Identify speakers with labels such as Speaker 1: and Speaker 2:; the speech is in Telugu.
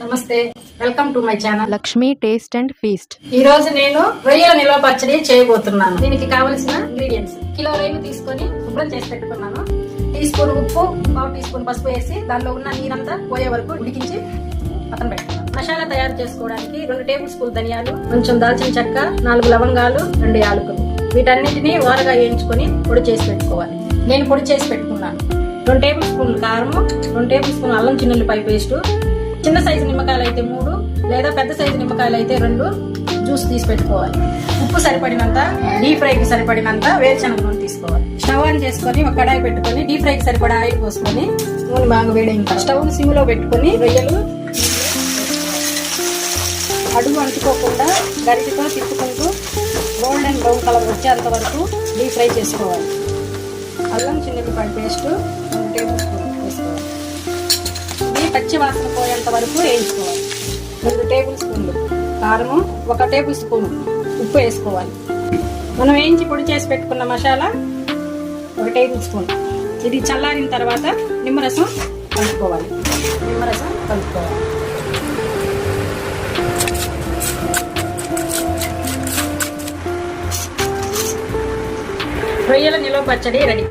Speaker 1: నమస్తే, welcome to my channel
Speaker 2: Lakshmi taste and feast.
Speaker 1: ఈ రోజు నేను రొయ్యల నిల్వ పచ్చడి చేయబోతున్నాను. దీనికి కావలసిన ఇంగ్రీడియంట్స్: కిలో రొయ్యలు తీసుకొని శుభ్రం చేసి పెట్టుకున్నాను. టీ స్పూన్ ఉప్పు, పావు టీ స్పూన్ పసుపు వేసి దానిలో ఉన్న నీరంతా పోయే వరకు ఉడికించి పక్కన పెట్టుకున్నాను. మసాలా తయారు చేసుకోవడానికి 2 టేబుల్ స్పూన్ ధనియాలు, కొంచెం దాల్చిన చెక్క, 4 లవంగాలు, 2 యాలకులు, వీటన్నిటిని ఓరగా వేయించుకొని పొడి చేసి పెట్టుకోవాలి. నేను పొడి చేసి పెట్టుకున్నాను. 2 టేబుల్ స్పూన్లు కారము, 2 టేబుల్ స్పూన్ అల్లం చిన్నుల్లిపాయ పేస్టు, చిన్న సైజు నిమ్మకాయలు అయితే 3 లేదా పెద్ద సైజు నిమ్మకాయలు అయితే 2 జ్యూస్ తీసి పెట్టుకోవాలి. ఉప్పు సరిపడినంత, డీప్ ఫ్రైకి సరిపడినంత వేరుశనగ నూనె తీసుకోవాలి. స్టవ్ ఆన్ చేసుకొని ఒక కడాయి పెట్టుకొని డీప్ ఫ్రైకి సరిపడా ఆయిల్ పోసుకొని నూనె బాగా వేడైన స్టవ్ సిమ్లో పెట్టుకొని రొయ్యలు అడుగు అంటుకోకుండా గరిటెతో తిప్పుకుంటూ గోల్డెన్ బ్రౌన్ కలర్ వచ్చేంత వరకు డీప్ ఫ్రై చేసుకోవాలి. అల్లం చిన్నుల్లిపాయ పేస్టు 2 టేబుల్ స్పూన్ వేసుకోవాలి. ఇది పచ్చి వాసన పోయేంత వరకు వేయించుకోవాలి. 2 టేబుల్ స్పూన్లు కారము, 1 టేబుల్ స్పూన్ ఉప్పు వేసుకోవాలి. మనం వేయించి పొడి చేసి పెట్టుకున్న మసాలా 1 టేబుల్ స్పూన్. ఇది చల్లారిన తర్వాత నిమ్మరసం కలుపుకోవాలి. రొయ్యల నిల్వ పచ్చడి రెడీ.